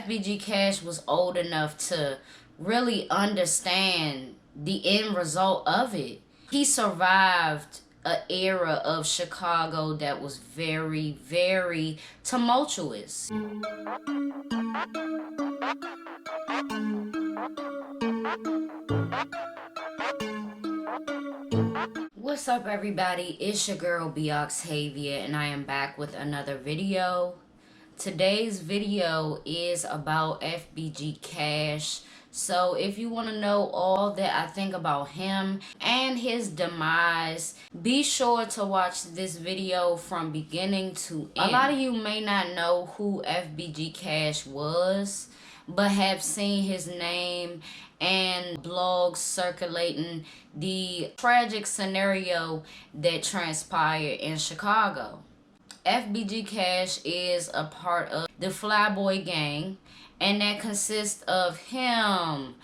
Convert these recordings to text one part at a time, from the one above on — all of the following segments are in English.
FBG Cash was old enough to really understand the end result of it. He survived an era of Chicago that was very, very tumultuous. What's up, everybody? It's your girl Bioxhavia, and I am back with another video. Today's video is about FBG Cash. So if you want to know all that I think about him and his demise, be sure to watch this video from beginning to end. A lot of you may not know who FBG Cash was, but have seen his name and blogs circulating the tragic scenario that transpired in Chicago. FBG Cash is a part of the Flyboy gang, and that consists of him,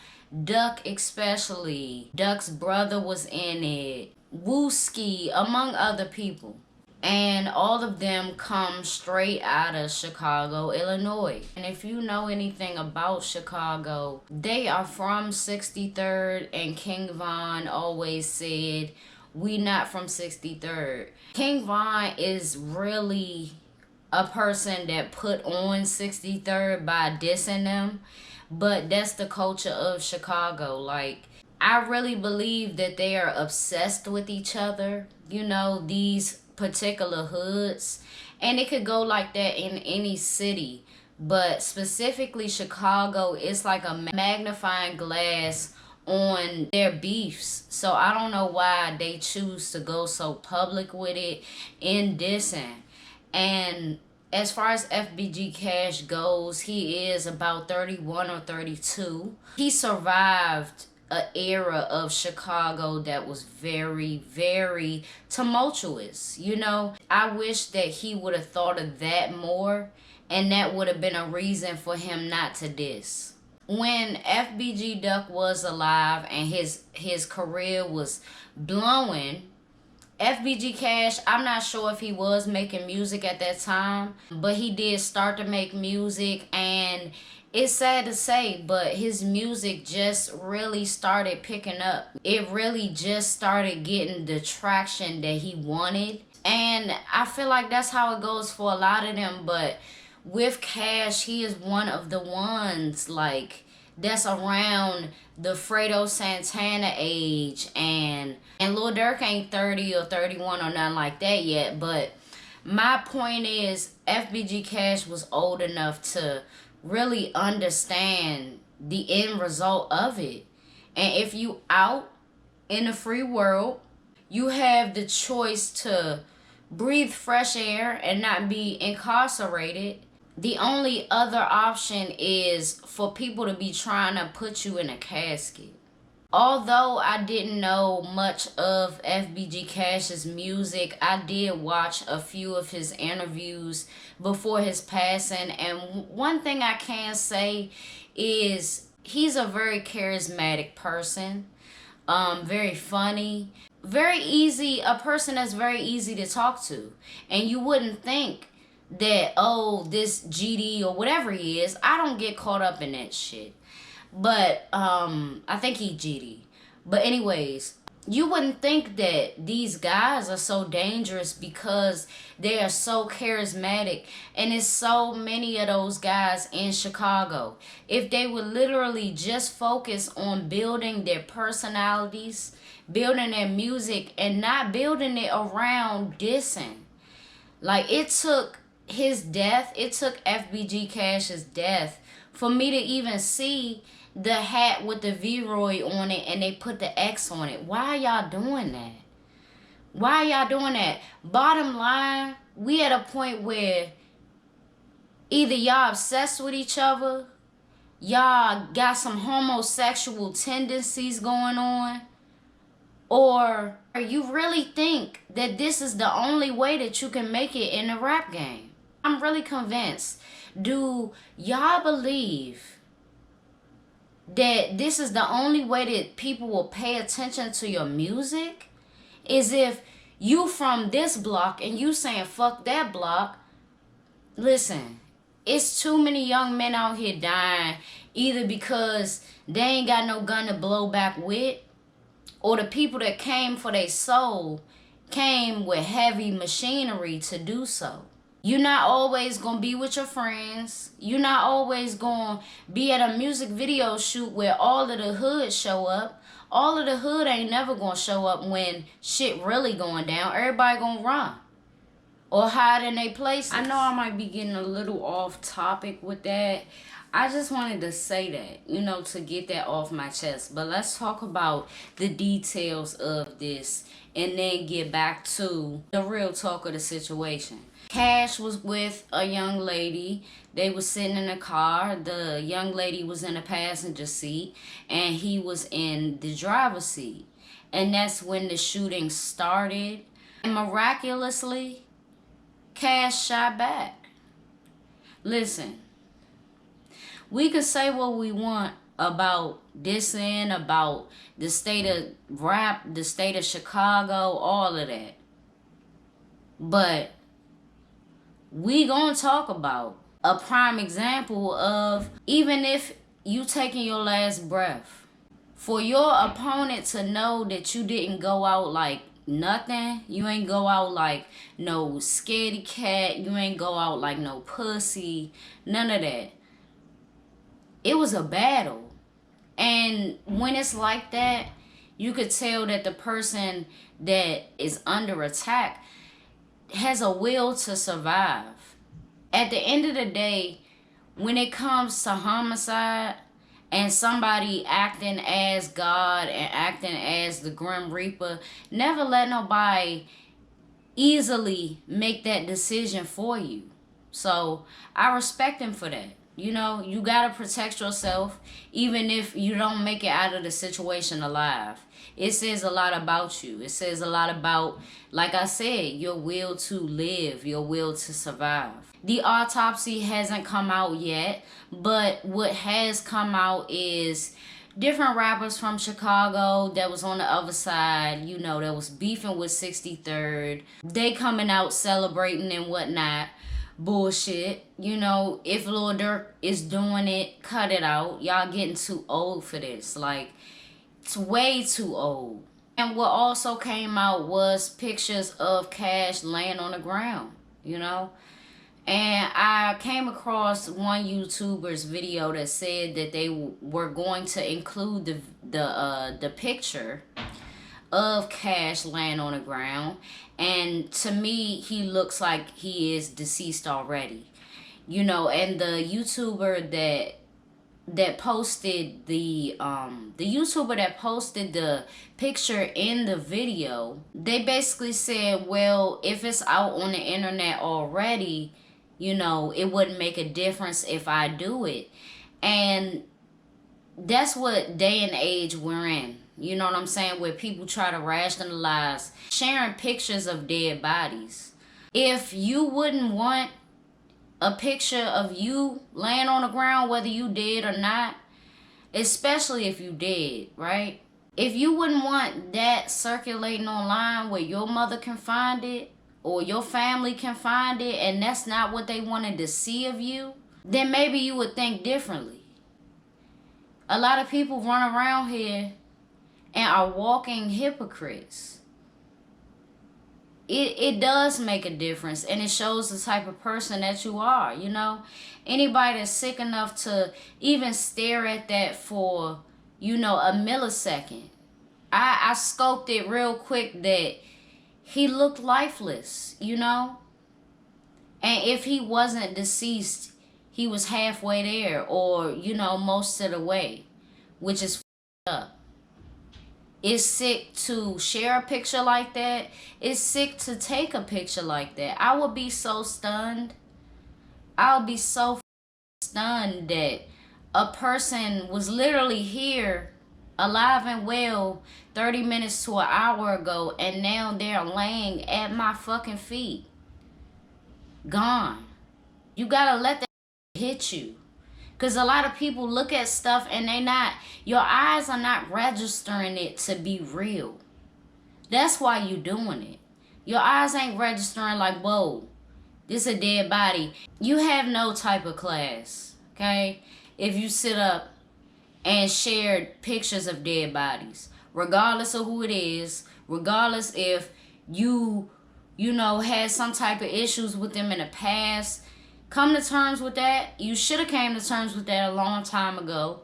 Duck especially. Duck's brother was in it, Wooski, among other people. And all of them come straight out of Chicago, Illinois. And if you know anything about Chicago, they are from 63rd, and King Von always said, "We not from 63rd." King Von is really a person that put on 63rd by dissing them, but that's the culture of Chicago. Like, I really believe that they are obsessed with each other, you know, these particular hoods, and it could go like that in any city, but specifically Chicago is like a magnifying glass on their beefs. So I don't know why they choose to go so public with it in dissing. And as far as FBG Cash goes, he is about 31 or 32. He survived an era of Chicago that was very, very tumultuous. You know, I wish that he would have thought of that more, and that would have been a reason for him not to diss. When FBG Duck was alive and his career was blowing, FBG Cash, I'm not sure if he was making music at that time, but he did start to make music, and it's sad to say, but his music just really started picking up. It really just started getting the traction that he wanted. And I feel like that's how it goes for a lot of them. But with Cash, he is one of the ones, like, that's around the Fredo Santana age. And Lil Durk ain't 30 or 31 or nothing like that yet. But my point is, FBG Cash was old enough to really understand the end result of it. And if you out in the free world, you have the choice to breathe fresh air and not be incarcerated. The only other option is for people to be trying to put you in a casket. Although I didn't know much of FBG Cash's music, I did watch a few of his interviews before his passing. And one thing I can say is he's a very charismatic person, very funny, very easy, a person that's very easy to talk to. And you wouldn't think that, oh, this GD or whatever he is, I don't get caught up in that shit. But I think he GD. But anyways, you wouldn't think that these guys are so dangerous because they are so charismatic. And it's so many of those guys in Chicago. If they would literally just focus on building their personalities, building their music, and not building it around dissing. Like, it took his death, it took FBG Cash's death for me to even see the hat with the V-Roy on it and they put the X on it. Why y'all doing that? Why y'all doing that? Bottom line, we at a point where either y'all obsessed with each other, y'all got some homosexual tendencies going on, or you really think that this is the only way that you can make it in the rap game. I'm really convinced. Do y'all believe that this is the only way that people will pay attention to your music? Is if you from this block and you saying fuck that block. Listen, It's too many young men out here dying either because they ain't got no gun to blow back with, or the people that came for their soul came with heavy machinery to do so. You're not always going to be with your friends. You're not always going to be at a music video shoot where all of the hood show up. All of the hood ain't never going to show up when shit really going down. Everybody going to run or hide in their places. I know I might be getting a little off topic with that. I just wanted to say that, you know, to get that off my chest. But let's talk about the details of this and then get back to the real talk of the situation. Cash was with a young lady. They was sitting in a car. The young lady was in the passenger seat and he was in the driver's seat. And that's when the shooting started. And miraculously, Cash shot back. Listen, we could say what we want about dissing, about the state of rap, the state of Chicago, all of that. But we gonna talk about a prime example of, even if you taking your last breath, for your opponent to know that you didn't go out like nothing, you ain't go out like no scaredy cat, you ain't go out like no pussy, none of that. It was a battle. And when it's like that, you could tell that the person that is under attack has a will to survive. At the end of the day, when it comes to homicide and somebody acting as God and acting as the Grim Reaper, never let nobody easily make that decision for you. So I respect him for that. You know, you got to protect yourself even if you don't make it out of the situation alive. It says a lot about you. It says a lot about, like I said, your will to live, your will to survive. The autopsy hasn't come out yet, but what has come out is different rappers from Chicago that was on the other side, you know, that was beefing with 63rd. They coming out celebrating and whatnot. Bullshit. You know, if Lil Durk is doing it, cut it out. Y'all getting too old for this. Like, it's way too old. And what also came out was pictures of Cash laying on the ground, you know. And I came across one YouTuber's video that said that they were going to include the picture of Cash laying on the ground. And to me, he looks like he is deceased already. You know, and the YouTuber that posted the YouTuber that posted the picture in the video, they basically said, well, if it's out on the internet already, you know, it wouldn't make a difference if I do it. And that's what day and age we're in. You know what I'm saying? Where people try to rationalize sharing pictures of dead bodies. If you wouldn't want a picture of you laying on the ground, whether you did or not, especially if you did, right? If you wouldn't want that circulating online where your mother can find it or your family can find it, and that's not what they wanted to see of you, then maybe you would think differently. A lot of people run around here and are walking hypocrites. It does make a difference, and it shows the type of person that you are, you know. Anybody that's sick enough to even stare at that for, you know, a millisecond. I scoped it real quick that he looked lifeless, you know. And if he wasn't deceased, he was halfway there, or, you know, most of the way, which is up. It's sick to share a picture like that. It's sick to take a picture like that. I would be so stunned. I would be so stunned that a person was literally here, alive and well, 30 minutes to an hour ago, and now they're laying at my fucking feet. Gone. You gotta let that hit you. Because a lot of people look at stuff and your eyes are not registering it to be real. That's why you doing it. Your eyes ain't registering like, whoa, This a dead body. You have no type of class, okay? If you sit up and share pictures of dead bodies, regardless of who it is, regardless if you know, had some type of issues with them in the past, come to terms with that. You should have came to terms with that a long time ago.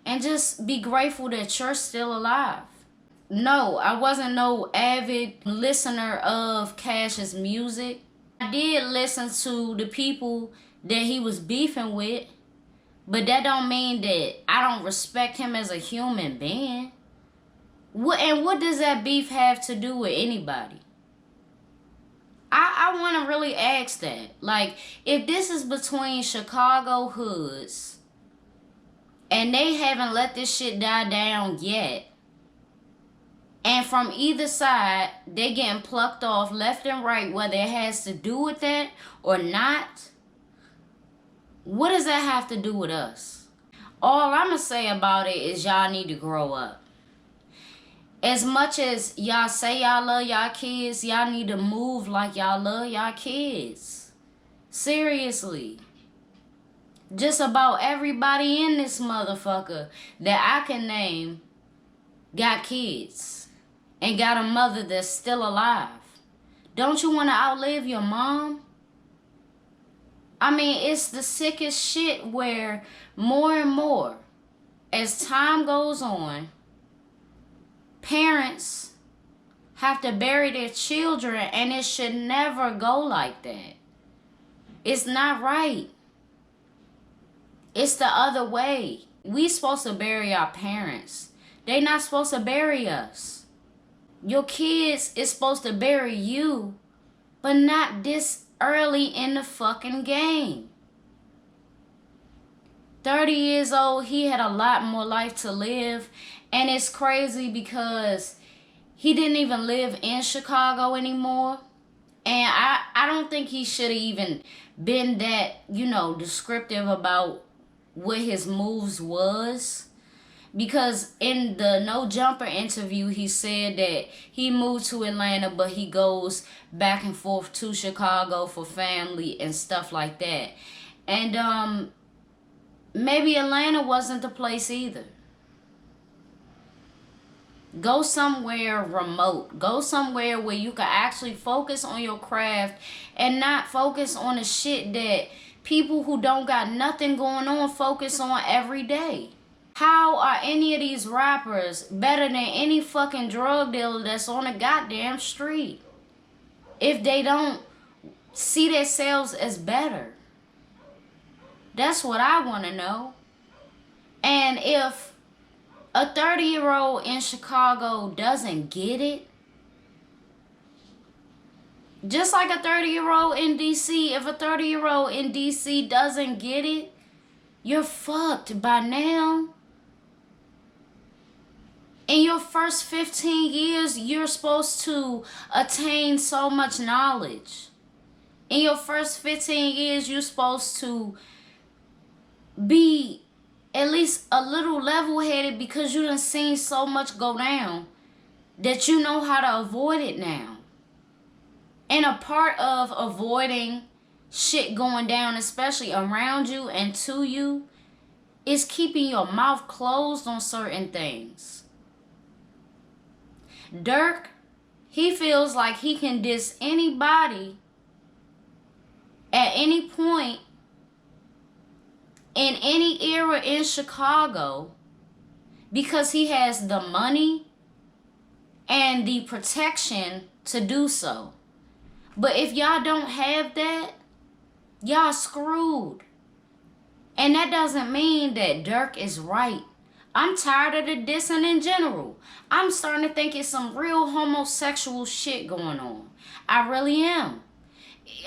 And just be grateful that you're still alive. No, I wasn't no avid listener of Cash's music. I did listen to the people that he was beefing with, but that don't mean that I don't respect him as a human being. What does that beef have to do with anybody? I want to really ask that. Like, if this is between Chicago hoods and they haven't let this shit die down yet, and from either side, they getting plucked off left and right, whether it has to do with that or not, what does that have to do with us? All I'm going to say about it is y'all need to grow up. As much as y'all say y'all love y'all kids, y'all need to move like y'all love y'all kids. Seriously. Just about everybody in this motherfucker that I can name got kids and got a mother that's still alive. Don't you want to outlive your mom? I mean, it's the sickest shit where more and more, as time goes on, parents have to bury their children, and it should never go like that. It's not right. It's the other way. We supposed to bury our parents. They not supposed to bury us. Your kids is supposed to bury you, but not this early in the fucking game. 30 years old, he had a lot more life to live. And it's crazy because he didn't even live in Chicago anymore. And I don't think he should have even been that, you know, descriptive about what his moves was. Because in the No Jumper interview, he said that he moved to Atlanta, but he goes back and forth to Chicago for family and stuff like that. And maybe Atlanta wasn't the place either. Go somewhere remote. Go somewhere where you can actually focus on your craft and not focus on the shit that people who don't got nothing going on focus on every day. How are any of these rappers better than any fucking drug dealer that's on the goddamn street if they don't see themselves as better? That's what I want to know. And if a 30-year-old in Chicago doesn't get it, just like a 30-year-old in D.C., if a 30-year-old in D.C. doesn't get it, you're fucked by now. In your first 15 years, you're supposed to attain so much knowledge. In your first 15 years, you're supposed to be at least a little level-headed because you done seen so much go down that you know how to avoid it now. And a part of avoiding shit going down, especially around you and to you, is keeping your mouth closed on certain things. Dirk, he feels like he can diss anybody at any point in any era in Chicago because he has the money and the protection to do so. But if y'all don't have that, y'all screwed. And that doesn't mean that Dirk is right. I'm tired of the dissing in general. I'm starting to think it's some real homosexual shit going on. I really am.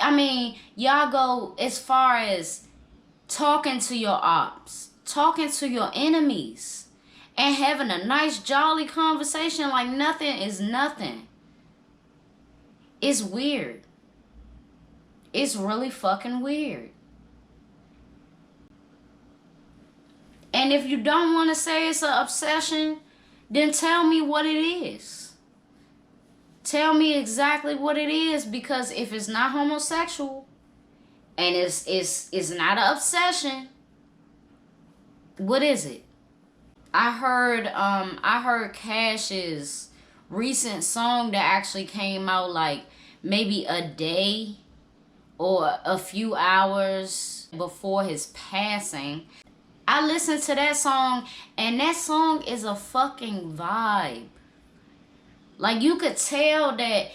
I mean, y'all go as far as talking to your ops, talking to your enemies, and having a nice jolly conversation like nothing is nothing. It's weird. It's really fucking weird. And if you don't want to say it's an obsession, then tell me what it is. Tell me exactly what it is, because if it's not homosexual, And it's not an obsession. What is it? I heard Cash's recent song that actually came out like maybe a day or a few hours before his passing. I listened to that song, and that song is a fucking vibe. Like, you could tell that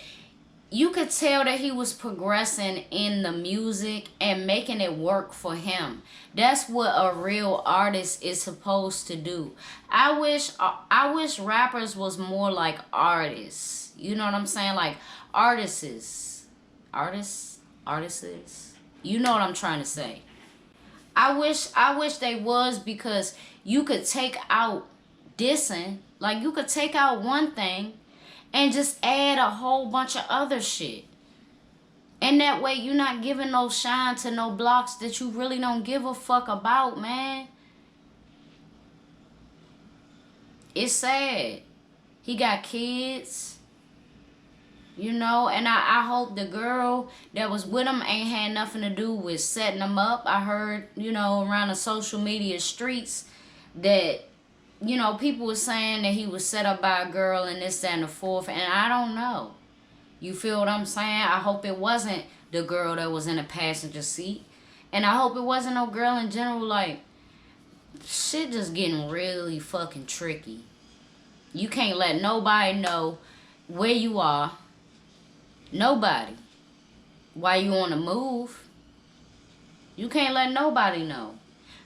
he was progressing in the music and making it work for him. That's what a real artist is supposed to do. I wish rappers was more like artists. You know what I'm saying? Like artists. You know what I'm trying to say. I wish they was, because you could take out dissing. Like, you could take out one thing and just add a whole bunch of other shit. And that way you're not giving no shine to no blocks that you really don't give a fuck about, man. It's sad. He got kids. You know, and I hope the girl that was with him ain't had nothing to do with setting him up. I heard, you know, around the social media streets that, you know, people were saying that he was set up by a girl and this, that, and the fourth. And I don't know. You feel what I'm saying? I hope it wasn't the girl that was in the passenger seat. And I hope it wasn't no girl in general. Like, shit just getting really fucking tricky. You can't let nobody know where you are. Nobody. While you on the move. You can't let nobody know.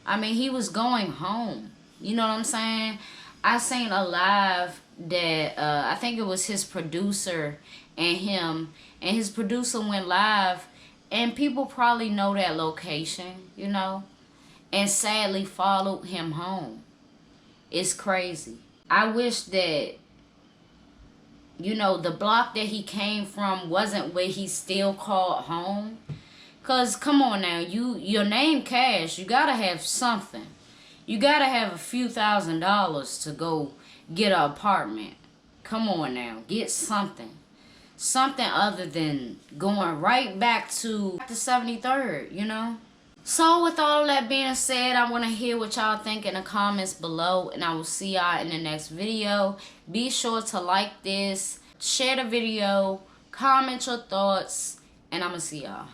I mean, he was going home. You know what I'm saying? I seen a live that I think it was his producer and him. And his producer went live. And people probably know that location, you know. And sadly followed him home. It's crazy. I wish that, you know, the block that he came from wasn't where he still called home. Cause come on now, your name Cash, you gotta have something. You gotta have a few $1,000s to go get an apartment. Come on now, get something. Something other than going right back to the 73rd, you know? So with all that being said, I want to hear what y'all think in the comments below, and I will see y'all in the next video. Be sure to like this, share the video, comment your thoughts, and I'm going to see y'all.